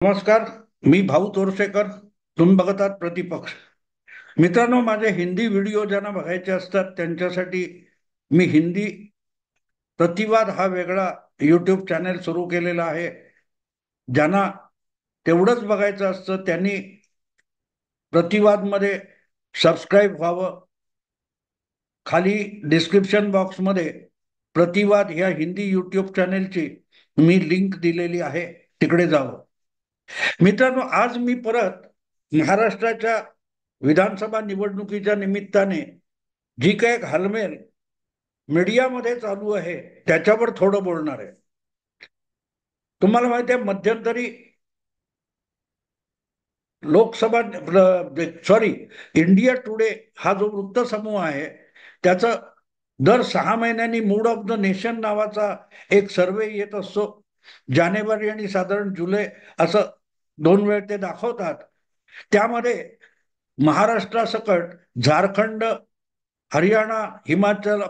नमस्कार. मी भाऊ तोरसेकर. तुम्ही बघत आहात प्रतिपक्ष. मित्रांनो, माझे हिंदी व्हिडिओ ज्यांना बघायचे असतात त्यांच्यासाठी मी हिंदी प्रतिवाद हा वेगळा यूट्यूब चॅनेल सुरू केलेला आहे. ज्यांना तेवढंच बघायचं असतं त्यांनी प्रतिवाद मध्ये सबस्क्राईब व्हावं. खाली डिस्क्रिप्शन बॉक्समध्ये प्रतिवाद ह्या हिंदी यूट्यूब चॅनेलची मी लिंक दिलेली आहे, तिकडे जावं. मित्रांनो, आज मी परत महाराष्ट्राच्या विधानसभा निवडणुकीच्या निमित्ताने जी काही घालमेल मीडियामध्ये चालू आहे त्याच्यावर थोडं बोलणार आहे. तुम्हाला माहिती आहे, मध्यंतरी लोकसभा सॉरी इंडिया टुडे हा जो वृत्तसमूह आहे त्याचं दर 6 महिन्यांनी मूड ऑफ द नेशन नावाचा एक सर्वे येत असतो. जानेवारी आणि साधारण जुलै असं 2 वेळ ते दाखवतात. त्यामध्ये महाराष्ट्रासकट झारखंड, हरियाणा, हिमाचल,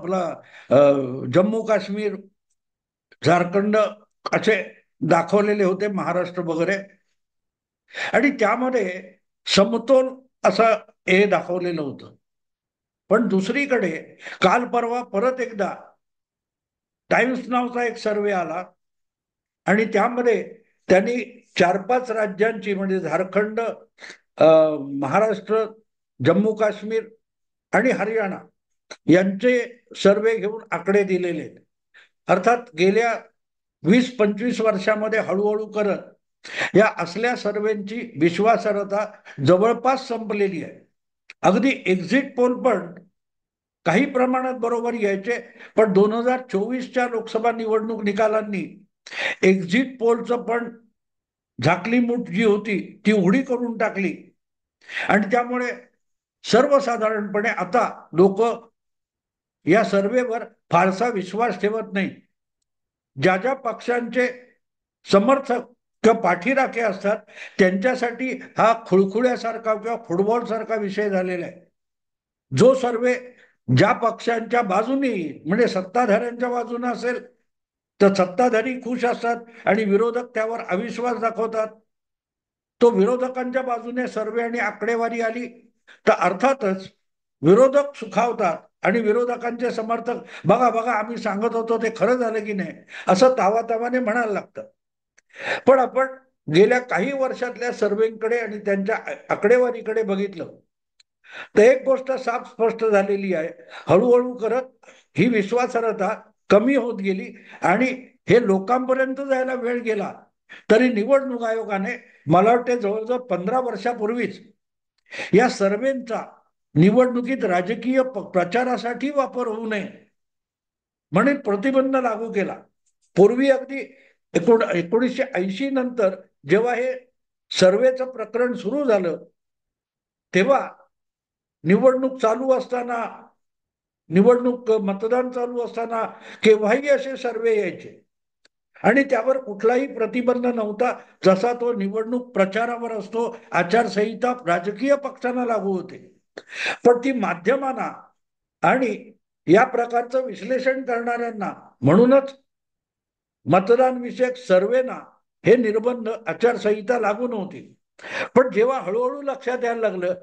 जम्मू काश्मीर, झारखंड असे दाखवलेले होते, महाराष्ट्र वगैरे. आणि त्यामध्ये समतोल असं हे दाखवलेलं होतं. पण दुसरीकडे काल परवा परत एकदा टाइम्स नावाचा एक सर्वे आला आणि त्यामध्ये त्यांनी 4-5 राज्यांची म्हणजे झारखंड, महाराष्ट्र, जम्मू काश्मीर आणि हरियाणा यांचे सर्वे घेऊन आकडे दिलेले आहेत. अर्थात गेल्या 20-25 वर्षामध्ये हळूहळू करत या असल्या सर्वेंची विश्वासार्हता जवळपास संपलेली आहे. अगदी एक्झिट पोल पण काही प्रमाणात बरोबर यायचे, पण 2024च्या लोकसभा निवडणूक निकालांनी एक्झिट पोलचं पण झाकली मूठ जी होती ती उघडी करून टाकली. आणि त्यामुळे सर्वसाधारणपणे आता लोक या सर्वेवर फारसा विश्वास ठेवत नाही. ज्या ज्या पक्षांचे समर्थक किंवा पाठीराखे असतात त्यांच्यासाठी हा खुळखुळ्यासारखा किंवा फुटबॉल सारखा विषय झालेला आहे. जो सर्वे ज्या पक्षांच्या बाजूने येईल, म्हणजे सत्ताधाऱ्यांच्या बाजूने असेल तर सत्ताधारी खुश असतात आणि विरोधक त्यावर अविश्वास दाखवतात. तो विरोधकांच्या बाजूने सर्वे आणि आकडेवारी आली तर अर्थातच विरोधक सुखावतात आणि विरोधकांचे समर्थक बघा बघा आम्ही सांगत होतो ते खरं झालं की नाही असं तावातावाने म्हणायला लागतं. पण आपण गेल्या काही वर्षातल्या सर्वेकडे आणि त्यांच्या आकडेवारीकडे बघितलं तर एक गोष्ट साफ स्पष्ट झालेली आहे. हळूहळू करत ही विश्वासार्हता कमी होत गेली आणि हे लोकांपर्यंत जायला वेळ गेला तरी निवडणूक आयोगाने मला वाटते जवळजवळ 15 वर्षापूर्वीच या सर्वेंचा निवडणुकीत राजकीय प्रचारासाठी वापर होऊ नये म्हणून प्रतिबंध लागू केला. पूर्वी अगदी 1980 नंतर जेव्हा हे सर्वेचं प्रकरण सुरू झालं तेव्हा निवडणूक चालू असताना, निवडणूक मतदान चालू असताना केव्हाही असे सर्वे यायचे आणि त्यावर कुठलाही प्रतिबंध नव्हता, जसा तो निवडणूक प्रचारावर असतो. आचारसंहिता राजकीय पक्षांना लागू होते. पण ती माध्यमांना आणि या प्रकारचं विश्लेषण करणाऱ्यांना, म्हणूनच मतदान विषयक सर्वेना हे निर्बंध, आचारसंहिता लागू नव्हती. पण जेव्हा हळूहळू लक्षात यायला लागलं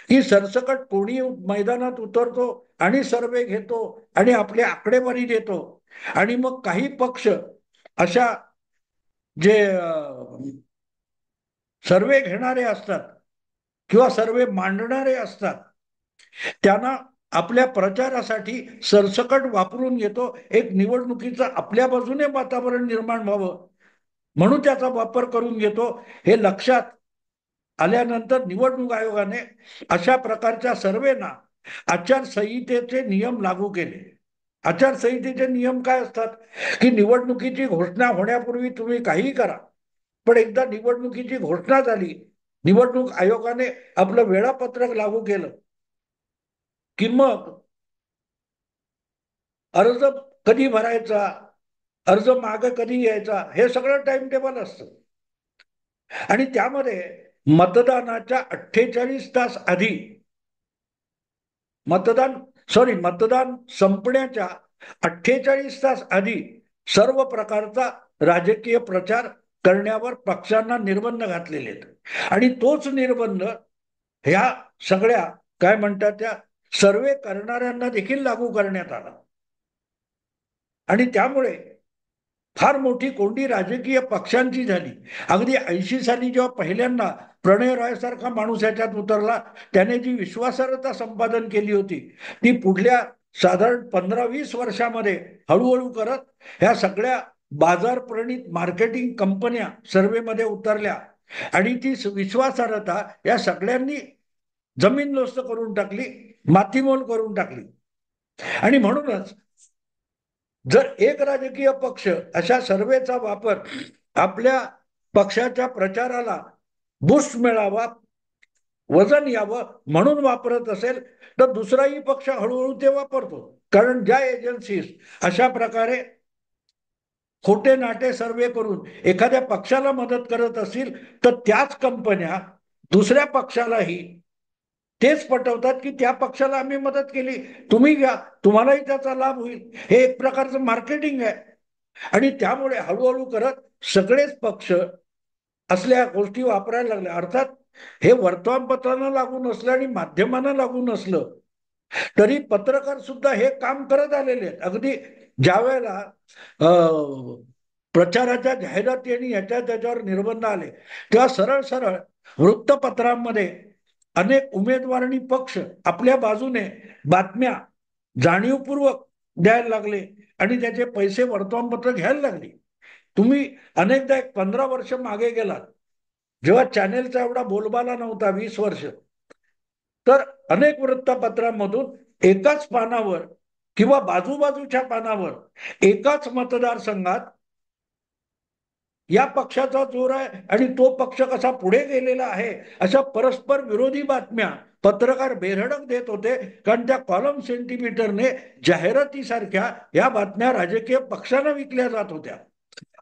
की सरसकट कोणी मैदानात उतरतो आणि सर्वे घेतो आणि आपली आकडेवारी देतो आणि मग काही पक्ष अशा जे सर्वे घेणारे असतात किंवा सर्वे मांडणारे असतात त्यांना आपल्या प्रचारासाठी सरसकट वापरून घेतो. एक निवडणुकीचं आपल्या बाजूने वातावरण निर्माण व्हावं म्हणून त्याचा वापर करून घेतो. हे लक्षात आल्यानंतर निवडणूक आयोगाने अशा प्रकारच्या सर्वेना आचारसंहितेचे नियम लागू केले. आचारसंहितेचे नियम काय असतात की निवडणुकीची घोषणा होण्यापूर्वी तुम्ही काहीही करा, पण एकदा निवडणुकीची घोषणा झाली, निवडणूक आयोगाने आपलं वेळापत्रक लागू केलं की मग अर्ज कधी भरायचा, अर्ज मागे कधी यायचा, हे सगळं टाइम टेबल असतं. आणि त्यामध्ये मतदानाच्या 48 तास आधी, मतदान संपण्याच्या 48 तास आधी सर्व प्रकारचा राजकीय प्रचार करण्यावर पक्षांना निर्बंध घातलेले आहेत आणि तोच निर्बंध ह्या सगळ्या काय म्हणतात त्या सर्वे करणाऱ्यांना देखील लागू करण्यात आला आणि त्यामुळे फार मोठी कोंडी राजकीय पक्षांची झाली. अगदी 80 साली जेव्हा पहिल्यांदा प्रणय रॉय सारखा माणूस याच्यात उतरला, त्याने जी विश्वासार्हता संपादन केली होती ती पुढल्या साधारण 15-20 वर्षामध्ये हळूहळू करत ह्या सगळ्या बाजारप्रणीत मार्केटिंग कंपन्या सर्वेमध्ये उतरल्या आणि ती विश्वासार्हता या सगळ्यांनी जमीनदोस्त करून टाकली, मातीमोल करून टाकली. आणि म्हणूनच जर एक राजकीय पक्ष अशा सर्वेचा वापर आपल्या पक्षाच्या प्रचाराला बूस्ट मिळावा, वजन यावं म्हणून वापरत असेल तर दुसराही पक्ष हळूहळू ते वापरतो. कारण ज्या एजन्सीज अशा प्रकारे खोटे नाटे सर्वे करून एखाद्या पक्षाला मदत करत असतील तर त्याच कंपन्या दुसऱ्या पक्षालाही तेच पटवतात की त्या पक्षाला आम्ही मदत केली, तुम्ही घ्या, तुम्हालाही त्याचा लाभ होईल. हे एक प्रकारचं मार्केटिंग आहे आणि त्यामुळे हळूहळू करत सगळेच पक्ष असल्या गोष्टी वापरायला लागल्या. अर्थात हे वर्तमानपत्रांना लागू नसलं आणि माध्यमांना लागू नसलं तरी पत्रकार सुद्धा हे काम करत आलेले आहेत. अगदी ज्या वेळेला प्रचाराच्या जाहिराती आणि याच्या त्याच्यावर निर्बंध आले तेव्हा सरळ सरळ वृत्तपत्रांमध्ये अनेक उमेदवार आणि पक्ष आपल्या बाजूने बातम्या जाणीवपूर्वक द्यायला लागले आणि त्याचे पैसे वर्तमानपत्र घ्यायला लागली. तुम्ही अनेकदा एक 15 वर्ष मागे गेलात जेव्हा चॅनेलचा एवढा बोलबाला नव्हता, 20 वर्ष, तर अनेक वृत्तपत्रांमधून एकाच पानावर किंवा बाजूबाजूच्या पानावर एकाच मतदारसंघात या पक्षाचा जोर आहे आणि तो पक्ष कसा पुढे गेलेला आहे अशा परस्पर विरोधी बातम्या पत्रकार बेधडक देत होते. कारण त्या कॉलम सेंटीमीटरने जाहिरातीसारख्या या बातम्या राजकीय पक्षांना विकल्या जात होत्या.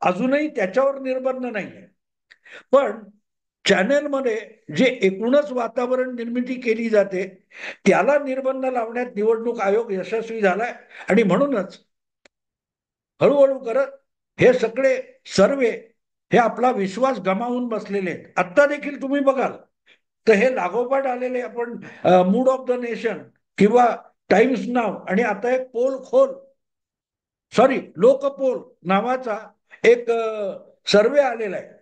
अजूनही त्याच्यावर निर्बंध नाहीये, पण चॅनेलमध्ये जे एकूणच वातावरण निर्मिती केली जाते त्याला निर्बंध लावण्यात निवडणूक आयोग यशस्वी झालाय आणि म्हणूनच हळूहळू करत हे सगळे सर्वे हे आपला विश्वास गमावून बसलेले आहेत. आत्ता देखील तुम्ही बघाल तर हे लागोपाठ आलेले आपण मूड ऑफ द नेशन किंवा टाइम्स नाव आणि आता एक लोकपोल नावाचा एक सर्वे आलेला आहे.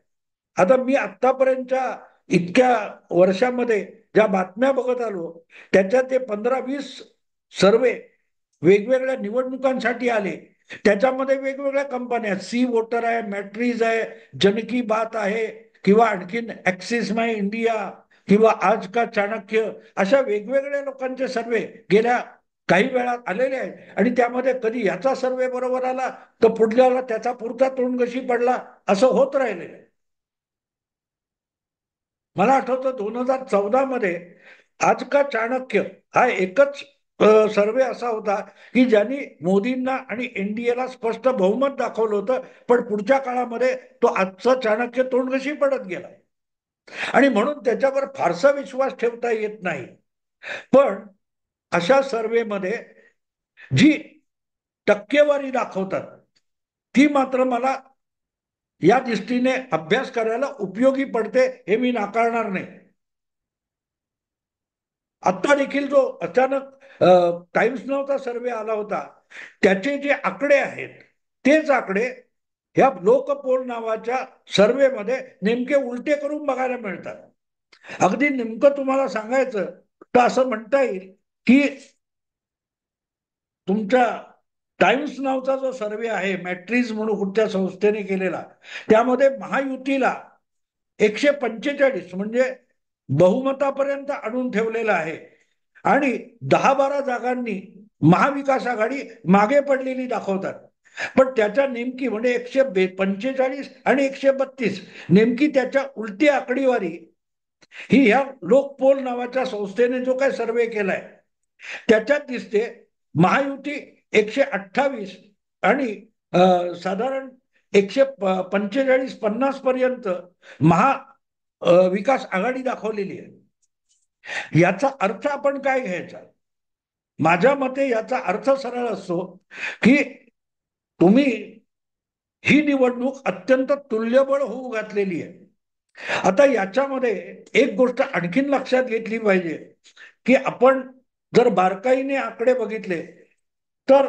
आता मी आतापर्यंतच्या इतक्या वर्षामध्ये ज्या बातम्या बघत आलो त्याच्यात ते 15-20 सर्वे वेगवेगळ्या निवडणुकांसाठी आले. त्याच्यामध्ये वेगवेगळ्या कंपन्या, सी वोटर आहे, मॅट्रिज आहे, जनकी बात आहे किंवा आणखीन ऍक्सिस माय इंडिया किंवा आज का चाणक्य, अशा वेगवेगळ्या लोकांचे सर्वे गेल्या काही वेळात आलेले आहेत आणि त्यामध्ये कधी याचा सर्वे बरोबर आला तर पुढल्याला त्याचा पुरता तोंडघशी पडला, असं होत राहिलेलं आहे. मला आठवतं 2014 मध्ये आज का चाणक्य हा एकच सर्वे असा होता की ज्यांनी मोदींना आणि एनडीएला स्पष्ट बहुमत दाखवलं होतं, पण पुढच्या काळामध्ये तो आजचा चाणक्य तोंडघशी पडत गेला आणि म्हणून त्याच्यावर फारसा विश्वास ठेवता येत नाही. पण अशा सर्वेमध्ये जी टक्केवारी दाखवतात ती मात्र मला या दृष्टीने अभ्यास करायला उपयोगी पडते, हे मी नाकारणार नाही. आता देखील जो अचानक टाइम्स नावचा सर्वे आला होता त्याचे जे आकडे आहेत तेच आकडे ह्या लोकपोल नावाच्या सर्वेमध्ये नेमके उलटे करून बघायला मिळतात. अगदी नेमकं तुम्हाला सांगायचं तर असं म्हणता येईल की तुमच्या टाइम्स नावचा जो सर्वे आहे मॅट्रिज म्हणून कुठच्या संस्थेने केलेला, त्यामध्ये महायुतीला 145 म्हणजे बहुमतापर्यंत आणून ठेवलेला आहे आणि 10-12 जागांनी महाविकास आघाडी मागे पडलेली दाखवतात. पण त्याच्या नेमकी म्हणजे 145 आणि 132 नेमकी त्याच्या उलटी आकडेवारी ही ह्या लोकपोल नावाच्या संस्थेने जो काय सर्वे केलाय त्याच्यात दिसते. महायुती 128 आणि साधारण 145-50 पर्यंत विकास आघाडी दाखवलेली आहे. याचा अर्थ आपण काय घ्यायचा? माझ्या मते याचा अर्थ सरळ असतो की तुम्ही ही निवडणूक अत्यंत तुल्यबळ होऊ घातलेली आहे. आता याच्यामध्ये एक गोष्ट आणखीन लक्षात घेतली पाहिजे की आपण जर बारकाईने आकडे बघितले तर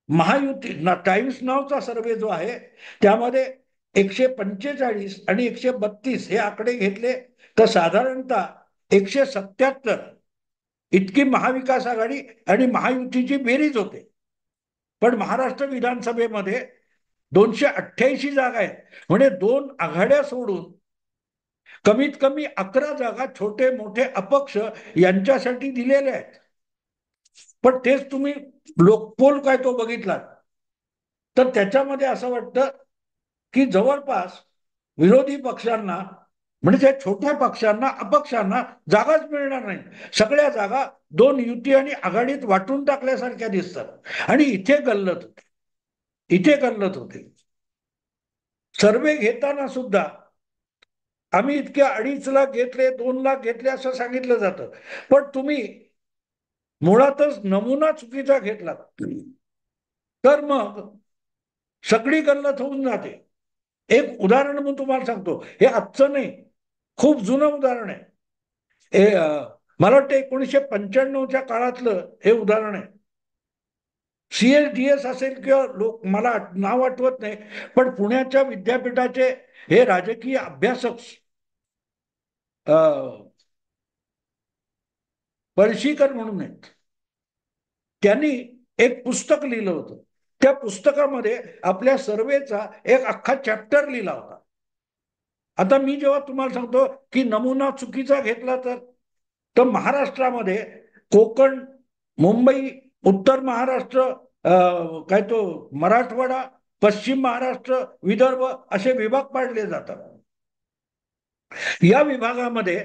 महायुती टाइम्स नावचा सर्वे जो आहे त्यामध्ये 145 आणि 132 हे आकडे घेतले तर साधारणतः 177 इतकी महाविकास आघाडी आणि महायुतीची बेरीज होते. पण महाराष्ट्र विधानसभेमध्ये 288 जागा आहेत, म्हणजे 2 आघाड्या सोडून कमीत कमी 11 जागा छोटे मोठे अपक्ष यांच्यासाठी दिलेल्या आहेत. पण तेच तुम्ही लोकपोल काय तो बघितला तर त्याच्यामध्ये असं वाटतं की जवळपास विरोधी पक्षांना म्हणजे छोट्या पक्षांना अपक्षांना जागाच मिळणार नाही. सगळ्या जागा 2 युती आणि आघाडीत वाटून टाकल्यासारख्या दिसतात आणि इथे गल्लत होते. सर्वे घेताना सुद्धा आम्ही इतके 2.5 लाख घेतले, 2 लाख घेतले असं सांगितलं जातं, पण तुम्ही मुळातच नमुना चुकीचा घेतला तर मग सगळी गल्लत होऊन जाते. एक उदाहरण म्हणून तुम्हाला सांगतो, हे आजचं नाही, खूप जुनं उदाहरण आहे. हे मला वाटतं 1995च्या काळातलं हे उदाहरण आहे. CSDS असेल किंवा लोक मला नाव आठवत नाही, पण पुण्याच्या विद्यापीठाचे हे राजकीय अभ्यासक पळशीकर म्हणून आहेत. त्यांनी एक पुस्तक लिहिलं होतं. त्या पुस्तकामध्ये आपल्या सर्वेचा एक अख्खा चॅप्टर लिहिला होता. आता मी जेव्हा तुम्हाला सांगतो की नमुना चुकीचा घेतला तर महाराष्ट्रामध्ये कोकण, मुंबई, उत्तर महाराष्ट्र, काय तो मराठवाडा, पश्चिम महाराष्ट्र, विदर्भ असे विभाग पाडले जातात. या विभागामध्ये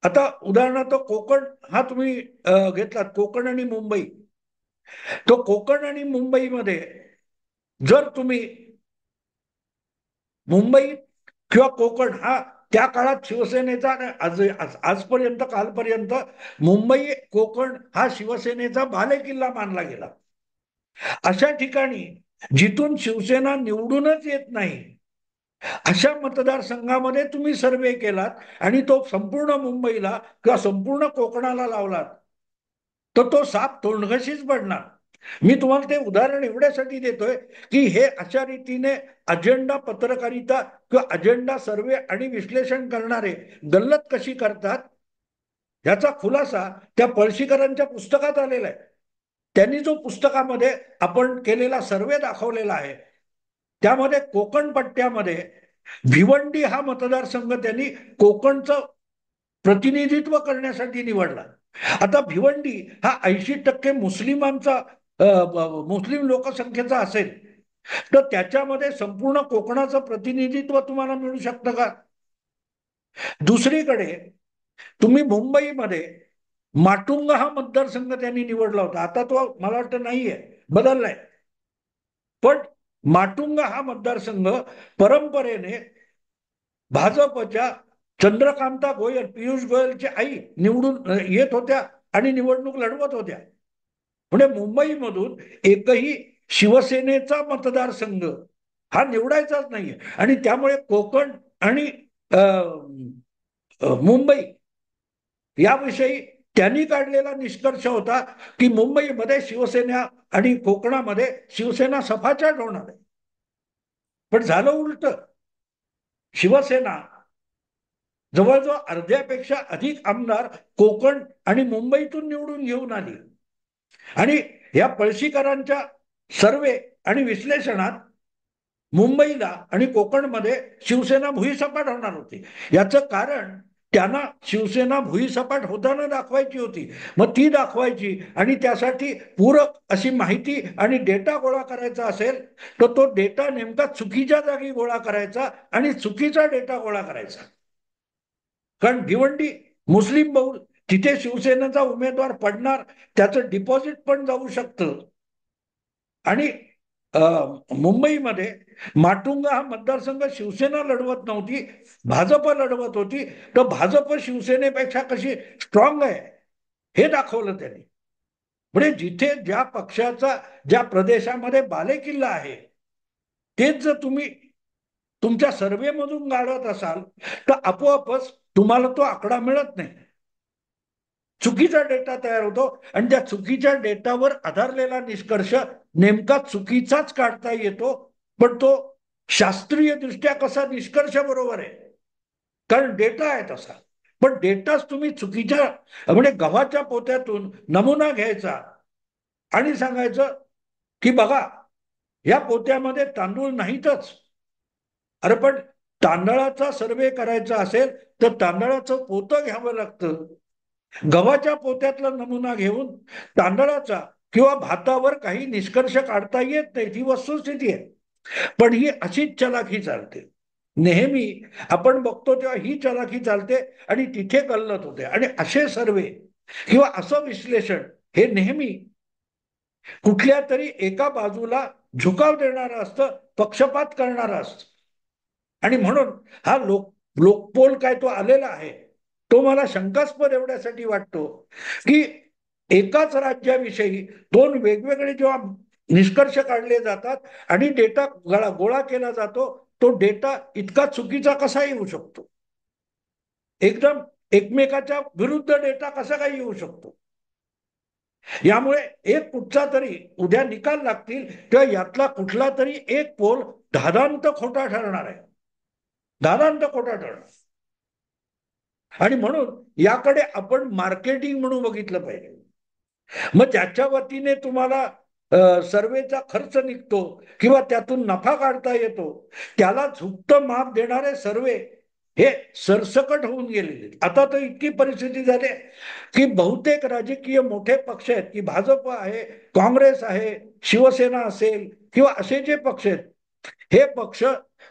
आता उदाहरणार्थ कोकण हा तुम्ही घेतलात, कोकण आणि मुंबई. तो कोकण आणि मुंबईमध्ये जर तुम्ही मुंबई किंवा कोकण हा त्या काळात शिवसेनेचा आजपर्यंत कालपर्यंत मुंबई कोकण हा शिवसेनेचा बालेकिल्ला मानला गेला. अशा ठिकाणी जिथून शिवसेना निवडूनच येत नाही अशा मतदारसंघामध्ये तुम्ही सर्वे केलात आणि तो संपूर्ण मुंबईला किंवा संपूर्ण कोकणाला लावलात तर तो साप तोंडघशीच पडणार. मी तुम्हाला ते उदाहरण एवढ्यासाठी देतोय की हे अशा रीतीने अजेंडा पत्रकारिता किंवा अजेंडा सर्वे आणि विश्लेषण करणारे गल्लत कशी करतात याचा खुलासा त्या पळशीकरांच्या पुस्तकात आलेला आहे. त्यांनी जो पुस्तकामध्ये आपण केलेला सर्वे दाखवलेला आहे त्यामध्ये कोकण पट्ट्यामध्ये भिवंडी हा मतदारसंघ त्यांनी कोकणचं प्रतिनिधित्व करण्यासाठी निवडला. आता भिवंडी हा 80% मुस्लिमांचा मुस्लिम लोकसंख्येचा असेल तर त्याच्यामध्ये संपूर्ण कोकणाचं प्रतिनिधित्व तुम्हाला मिळू शकतं का? दुसरीकडे तुम्ही मुंबईमध्ये माटुंगा हा मतदारसंघ त्यांनी निवडला होता. आता तो मला वाटतं नाहीये, बदललाय. पण माटुंगा हा मतदारसंघ परंपरेने भाजपच्या चंद्रकांता गोयल, पियुष गोयलची आई निवडून येत होत्या आणि निवडणूक लढवत होत्या. म्हणजे मुंबईमधून एकही शिवसेनेचा मतदारसंघ हा निवडायचाच नाहीये आणि त्यामुळे कोकण आणि मुंबई याविषयी त्यांनी काढलेला निष्कर्ष होता की मुंबईमध्ये शिवसेना आणि कोकणामध्ये शिवसेना सफाचाट होणार आहे. पण झालं उलट. शिवसेना जवळजवळ अर्ध्यापेक्षा अधिक आमदार कोकण आणि मुंबईतून निवडून घेऊन आली आणि या पळशीकरांच्या सर्वे आणि विश्लेषणात मुंबईला आणि कोकणमध्ये शिवसेना भुईसपाट होणार होती. याचं कारण त्यांना शिवसेना भुईसपाट होताना दाखवायची होती. मग ती दाखवायची आणि त्यासाठी पूरक अशी माहिती आणि डेटा गोळा करायचा असेल तर तो डेटा नेमका चुकीच्या जागी गोळा करायचा आणि चुकीचा डेटा गोळा करायचा. कारण भिवंडी मुस्लिम बहुल, तिथे शिवसेनेचा उमेदवार पडणार, त्याचं डिपॉझिट पण जाऊ शकतं. आणि मुंबईमध्ये माटुंगा हा मतदारसंघ शिवसेना लढवत नव्हती, भाजप लढवत होती. तर भाजप शिवसेनेपेक्षा कशी स्ट्रॉंग आहे हे दाखवलं त्यांनी. म्हणजे जिथे ज्या पक्षाचा ज्या प्रदेशामध्ये बालेकिल्ला आहे तेच जर तुम्ही तुमच्या सर्व्हेमधून गाळत असाल तर आपोआपच तुम्हाला तो आकडा मिळत नाही. चुकीचा डेटा तयार होतो आणि त्या चुकीच्या डेटावर आधारलेला निष्कर्ष नेमका चुकीचाच काढता येतो, पण तो शास्त्रीय दृष्ट्या कसा निष्कर्ष बरोबर आहे, कारण डेटा आहे तसा. पण डेटाच तुम्ही चुकीच्या, म्हणजे गव्हाच्या पोत्यातून नमुना घ्यायचा आणि सांगायचं की बघा या पोत्यामध्ये तांदूळ नाहीतच. अरे पण तांदळाचा सर्वे करायचा असेल तर तांदळाचं पोतं घ्यावं लागतं. गव्हाच्या पोत्यातला नमुना घेऊन तांदळाचा किंवा भातावर काही निष्कर्ष काढता येत नाही, ती वस्तुस्थिती आहे. पण ही अशीच चलाखी चालते नेहमी. आपण बघतो तेव्हा ही चलाखी चालते आणि तिथे गल्लत होते. आणि असे सर्वे किंवा असं विश्लेषण हे नेहमी कुठल्या तरी एका बाजूला झुकाव देणारं असतं, पक्षपात करणारं असतं. आणि म्हणून हा लोकपोल काय तो आलेला आहे, तो मला शंकास्पद एवढ्यासाठी वाटतो की एकाच राज्याविषयी दोन वेगवेगळे जेव्हा निष्कर्ष काढले जातात आणि डेटा गोळा केला जातो, तो डेटा इतका चुकीचा कसा येऊ शकतो, एकदम एकमेकाच्या विरुद्ध डेटा कसा काय येऊ शकतो. यामुळे एक कुठचा तरी उद्या निकाल लागतील तेव्हा यातला कुठला तरी एक पोल धादांत खोटा ठरणार आहे, धादांत खोटा ठरणार. आणि म्हणून याकडे आपण मार्केटिंग म्हणून बघितलं पाहिजे. मग ज्याच्या वतीने तुम्हाला सर्वेचा खर्च निघतो किंवा त्यातून नफा काढता येतो, त्याला झुकतं माप देणारे सर्वे हे सरसकट होऊन गेलेले. आता तर इतकी परिस्थिती झाली की बहुतेक राजकीय मोठे पक्ष आहेत, की भाजप आहे, काँग्रेस आहे, शिवसेना असेल किंवा असे जे पक्ष आहेत, हे पक्ष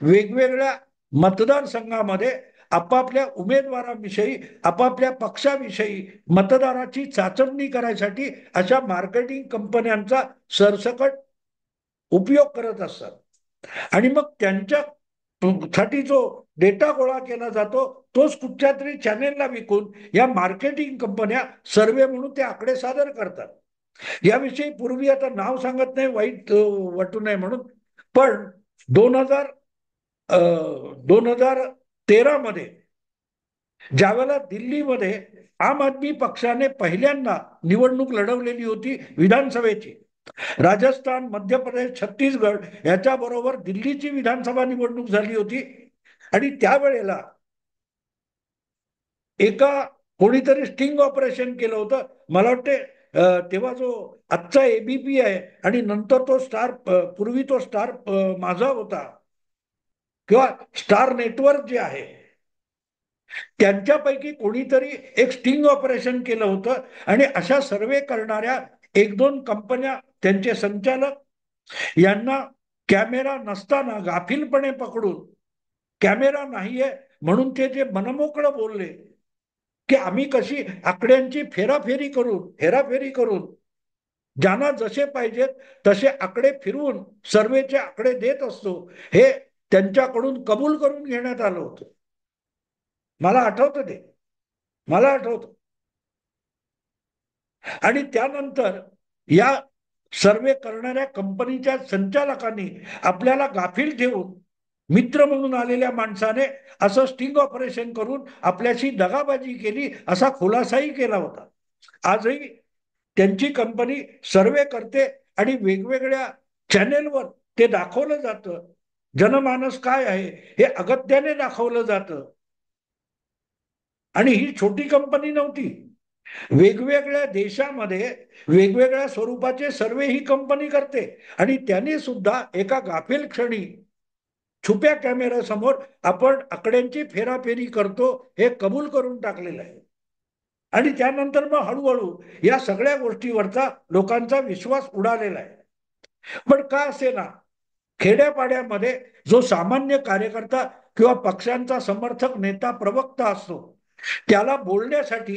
वेगवेगळ्या मतदारसंघामध्ये आपापल्या उमेदवाराविषयी, आपापल्या पक्षाविषयी मतदाराची चाचपणी करायसाठी अशा मार्केटिंग कंपन्यांचा सरसकट उपयोग करत असतात. आणि मग त्यांच्या साठी जो डेटा गोळा केला जातो तोच कुठच्या तरी चॅनेलला विकून या मार्केटिंग कंपन्या सर्वे म्हणून ते आकडे सादर करतात. याविषयी पूर्वी, आता नाव सांगत नाही वाईट वाटू नये म्हणून, पण 2013 मध्ये ज्यावेळेला दिल्लीमध्ये आम आदमी पक्षाने पहिल्यांदा निवडणूक लढवलेली होती विधानसभेची, राजस्थान, मध्य प्रदेश, छत्तीसगड याच्या बरोबर दिल्लीची विधानसभा निवडणूक झाली होती. आणि त्यावेळेला एका कोणीतरी स्टिंग ऑपरेशन केलं होतं. मला वाटते तेव्हा जो आजचा एबीपी आहे आणि नंतर तो स्टार, पूर्वी तो स्टार माझा होता किंवा स्टार नेटवर्क जे आहे, त्यांच्यापैकी कोणीतरी एक स्टिंग ऑपरेशन केलं होतं. आणि अशा सर्वे करणाऱ्या एक दोन कंपन्या, त्यांचे संचालक यांना कॅमेरा नसताना गाफीलपणे पकडून, कॅमेरा नाहीये म्हणून ते जे मनमोकळं बोलले की आम्ही कशी आकड्यांची हेराफेरी करून ज्यांना जसे पाहिजेत तसे आकडे फिरवून सर्वेचे आकडे देत असतो, हे त्यांच्याकडून कबूल करून घेण्यात आलं होतं. मला आठवतं ते, मला आठवतं. आणि त्यानंतर या सर्वे करणाऱ्या कंपनीच्या संचालकांनी आपल्याला गाफील ठेवून मित्र म्हणून आलेल्या माणसाने असं स्टिंग ऑपरेशन करून आपल्याशी दगाबाजी केली असा खुलासाही केला होता. आजही त्यांची कंपनी सर्वे करते आणि वेगवेगळ्या चॅनेलवर ते दाखवलं जातं. जनमानस काय आहे हे अगत्याने दाखवलं जातं. आणि ही छोटी कंपनी नव्हती, वेगवेगळ्या देशामध्ये वेगवेगळ्या स्वरूपाचे सर्वे ही कंपनी करते. आणि त्यांनी सुद्धा एका गाफील क्षणी छुप्या कॅमेऱ्यासमोर आपण आकड्यांची फेराफेरी करतो हे कबूल करून टाकलेलं आहे. आणि त्यानंतर मग हळूहळू या सगळ्या गोष्टीवरचा लोकांचा विश्वास उडालेला आहे. पण का असे ना, खेड्यापाड्यामध्ये जो सामान्य कार्यकर्ता किंवा पक्षांचा समर्थक, नेता, प्रवक्ता असतो, त्याला बोलण्यासाठी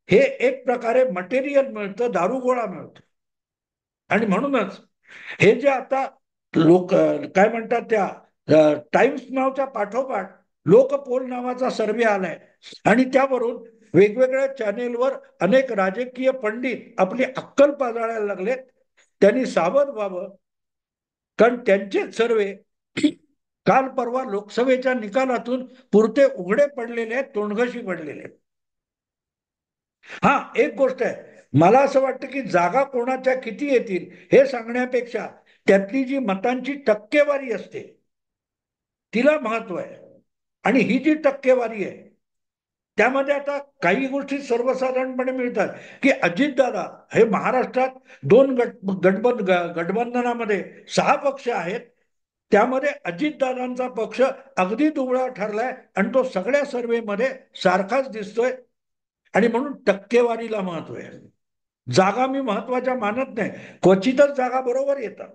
हे एक प्रकारे मटेरियल मिळतं, दारुगोळा मिळतो. आणि म्हणूनच हे जे आता लोक काय म्हणतात, त्या टाइम्स नावाच्या पाठोपाठ लोकपोल नावाचा सर्वे आलाय आणि त्यावरून वेगवेगळ्या चॅनेलवर अनेक राजकीय पंडित आपली अक्कल पाजाळायला लागलेत. त्यांनी सावध व्हावं, कारण त्यांचेच सर्वे काल परवा लोकसभेच्या निकालातून पुरते उघडे पडलेले आहेत, तोंडघशी पडलेले आहेत. हा, एक गोष्ट आहे, मला असं वाटतं की जागा कोणाच्या किती येतील हे सांगण्यापेक्षा त्यातली जी मतांची टक्केवारी असते तिला महत्व आहे. आणि ही जी टक्केवारी आहे त्यामध्ये आता काही गोष्टी सर्वसाधारणपणे मिळतात की अजितदादा हे महाराष्ट्रात दोन गठबंधनामध्ये 6 पक्ष आहेत, त्यामध्ये अजितदादांचा पक्ष अगदी दुबळा ठरलाय आणि तो सगळ्या सर्व्हेमध्ये सारखाच दिसतोय. आणि म्हणून टक्केवारीला महत्व आहे. जागा मी महत्वाच्या मानत नाही, क्वचितच जागा बरोबर येतात.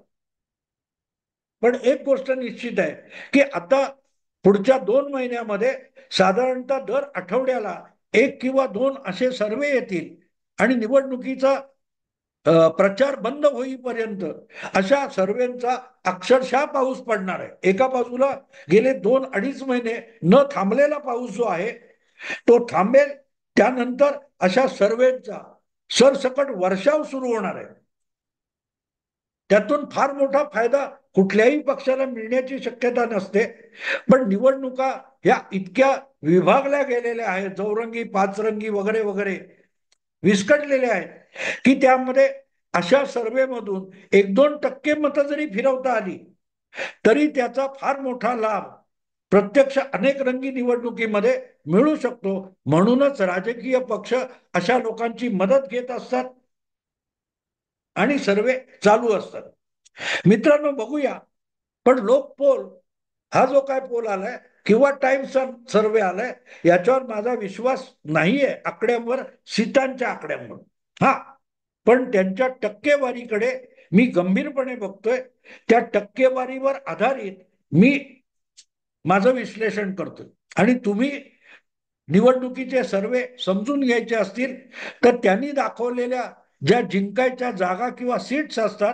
पण एक गोष्ट निश्चित आहे की आता पुढच्या 2 महिन्यामध्ये साधारणतः दर आठवड्याला 1 किंवा 2 असे सर्वे येतील आणि निवडणुकीचा प्रचार बंद होईपर्यंत अशा सर्वेंचा अक्षरशः पाऊस पडणार आहे. एका बाजूला गेले 2-2.5 महिने न थांबलेला पाऊस जो आहे तो थांबेल, त्यानंतर अशा सर्वेचा सरसकट वर्षाव सुरू होणार आहे. त्यातून फार मोठा फायदा कुठल्याही पक्षाला मिळण्याची शक्यता नसते. पण निवडणुका ह्या इतक्या विभागल्या गेलेल्या आहेत, चौरंगी पाचरंगी वगैरे वगैरे विस्कटलेले आहेत की त्यामध्ये अशा सर्वेमधून 1-2% मतं जरी फिरवता आली तरी त्याचा फार मोठा लाभ प्रत्यक्ष अनेक रंगी निवडणुकीमध्ये मिळू शकतो. म्हणूनच राजकीय पक्ष अशा लोकांची मदत घेत असतात आणि सर्वे चालू असतात. मित्रांनो, बघूया. पण लोकपोल हा जो काय पोल आलाय किंवा टाइम्स सर्वे आलाय याच्यावर माझा विश्वास नाहीये, आकड्यांवर, सीटांच्या आकड्यांवर. हा, पण त्यांच्या टक्केवारीकडे मी गंभीरपणे बघतोय. त्या टक्केवारीवर आधारित मी माझं विश्लेषण करतोय. आणि तुम्ही निवडणुकीचे सर्वे समजून घ्यायचे असतील तर त्यांनी दाखवलेल्या ज्या जिंकायच्या जागा किंवा सीट्स असतात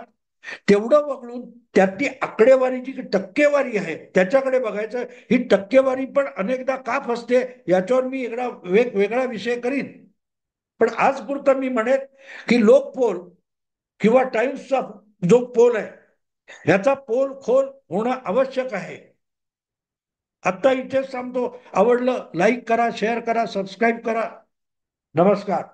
तेवढं वगळून त्यातली आकडेवारीची टक्केवारी आहे त्याच्याकडे बघायचं. ही टक्केवारी पण अनेकदा का फसते याच्यावर मी वेगवेगळा विषय करीन. पण आज पुरतं मी म्हणेन की लोकपोल किंवा टाइम्सचा जो पोल आहे याचा पोल खोल होणं आवश्यक आहे. आता इथेच सांगतो. आवडलं लाईक करा, शेअर करा, सबस्क्राईब करा. नमस्कार.